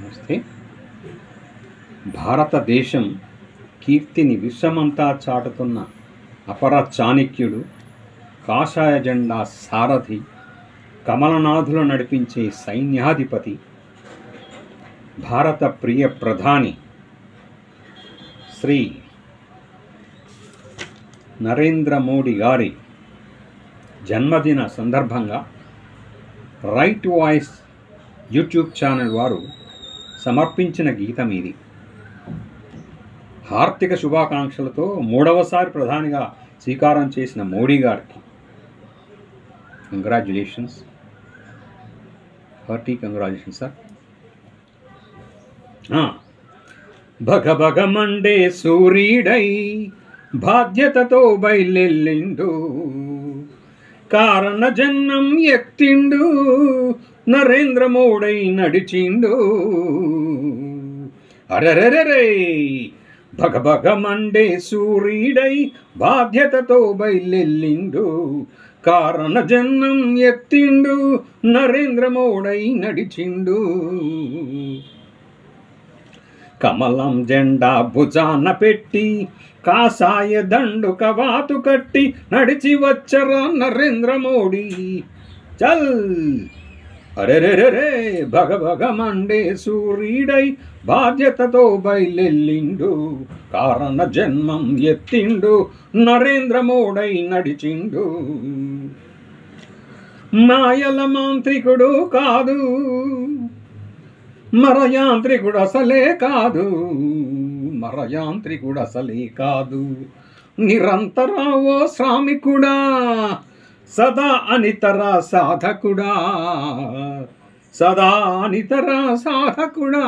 నమస్తే. భారతదేశం కీర్తిని విశ్వమంతా చాటుతున్న అపర చాణక్యుడు, కాషాయ జెండా సారథి, కమలనాథులు నడిపించే సైన్యాధిపతి, భారత ప్రియ ప్రధాని శ్రీ నరేంద్ర మోడీ గారి జన్మదిన సందర్భంగా రైట్ వాయిస్ యూట్యూబ్ ఛానల్ వారు సమర్పించిన గీతం ఇది. హార్దిక శుభాకాంక్షలతో మూడవసారి ప్రధానిగా స్వీకారం చేసిన మోడీ గారికి కంగ్రాచ్యులేషన్స్, హార్టీ కంగ్రాచ్యులేషన్స్ సార్. భగ భగ మండే సూర్యుడై బాధ్యతతో బయలెల్లిండు, కారణ జన్మం ఎత్తిండు, నరేంద్ర మోడీ నడిచిండు. అరెరెరెరే భగ భగ మండే సూర్యుడై బాధ్యతతో బయలెల్లిండు, కారణ జన్మం ఎత్తిండు, నరేంద్ర మోడీ నడిచిండు. కమలం జెండా భుజాన పెట్టి, కాషాయ దండు కవాతు కట్టి, నడిచి వచ్చరా నరేంద్ర మోడీ. చల్ అరెరెరెరే భగ భగ మండే సూర్యుడై బాధ్యతతో బయలెల్లిండు, కారణ జన్మం ఎత్తిండు, నరేంద్ర మోడీ నడిచిండు. మాయల మాంత్రికుడు కాదు, మరయాంత్రికుడు అసలే కాదు, మరయాంత్రికుడు అసలే కాదు, నిరంతరావో శ్రామికుడా, సదా అనితర సాధకుడా, సదా అనితర సాధకుడా.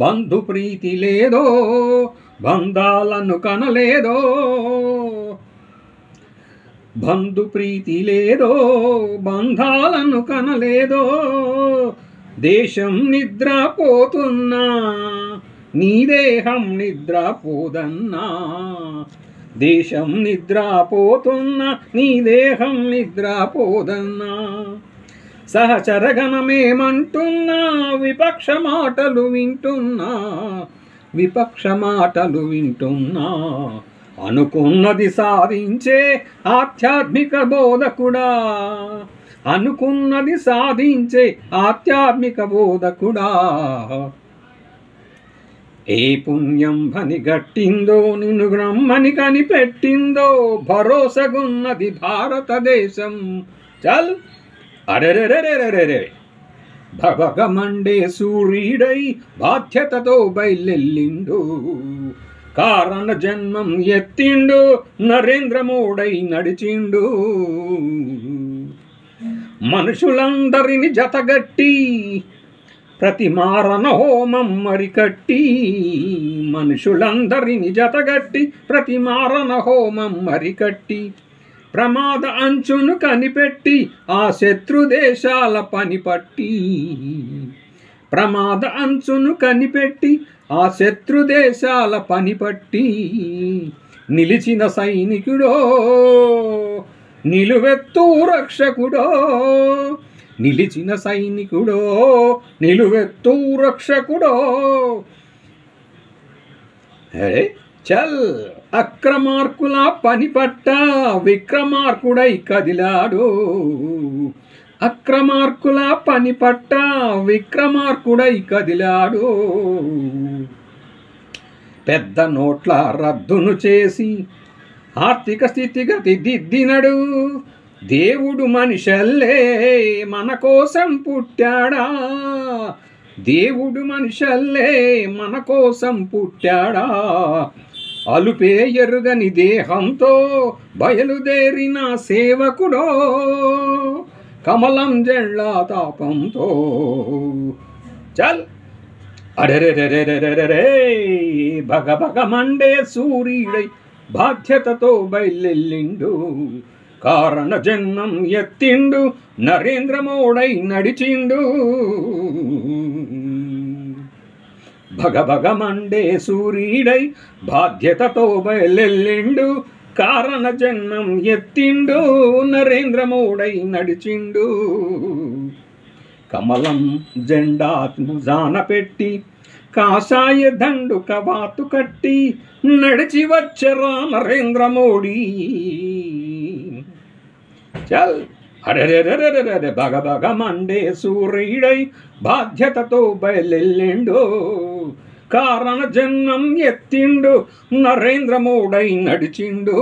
బంధు ప్రీతి లేదో, బంధాలను కనలేదో, బంధు ప్రీతి లేదో, బంధాలను కనలేదో. దేశం నిద్రపోతున్నా, నీ దేహం నిద్రపోదన్నా. దేశం నిద్రపోతున్నా, నీ దేహం నిద్రపోదన్నా. సహచరగణమేమంటున్నా, విపక్ష మాటలు వింటున్నా, విపక్ష మాటలు వింటున్నా. అనుకున్నది సాధించే ఆధ్యాత్మిక బోధకుడా, అనుకున్నది సాధించే ఆధ్యాత్మిక బోధకుడా. ఏ పుణ్యం పని గట్టిందో, నిన్ను బ్రహ్మని కనిపెట్టిందో, భరోసగున్నది భారతదేశం. చల్ అరెరెరెరెరెరె భగ మండే సూర్యుడై బాధ్యతతో బయలెల్లిండు, కారణ జన్మం ఎత్తిండు, నరేంద్ర మోడీ నడిచిండు. మనుషులందరిని జతగట్టి, ప్రతి మారణ హోమం మరికట్టి, మనుషులందరిని జతగట్టి, ప్రతి మారణ హోమం మరికట్టి, ప్రమాద అంచును కనిపెట్టి, ఆ శత్రు దేశాల పని పట్టి, ప్రమాద అంచును కనిపెట్టి, ఆ శత్రు దేశాల పని పట్టి. నిలిచిన సైనికుడో, నిలువెత్తు రక్షకుడో, నిలిచిన సైనికుడో, నిలువెత్తు రక్షకుడో. అరే చల్ అక్రమార్కుల పని పట్ట, విక్రమార్కుడై కదిలాడు. అక్రమార్కుల పని పట్ట, విక్రమార్కుడై కదిలాడు. పెద్ద నోట్ల రద్దును చేసి, ఆర్థిక స్థితిగతి దిద్దినడు. దేవుడు మనిషల్లే మన కోసం పుట్టాడా, దేవుడు మనిషల్లే మన కోసం పుట్టాడా. అలుపే ఎరుగని దేహంతో బయలుదేరిన సేవకుడో, కమలం జెండా తాపంతో. చల్ అరెరెరెరెరెరెరే భగ భగ మండే సూర్యుడై బాధ్యతతో బయలెల్లిండు, కారణ జన్మం ఎత్తిండు, నరేంద్ర మోడీ నడిచిండు. భగ భగ మండే సూర్యుడై బాధ్యతతో బయలెల్లిండు, కారణ జన్మం ఎత్తిండు, నరేంద్ర మోడీ నడిచిండు. కమలం జెండా భుజాన పెట్టి కాషాయ దండు కవాతు కట్టి నడిచి వచ్చరా నరేంద్ర మోడీ. చల్ అరెరెరెరెరెరె బగ బగ మండే సూర్యుడై బాధ్యతతో బయలెళ్ళిండు. కారణ జన్మం ఎత్తిండు నరేంద్ర మోడీ నడిచిండు.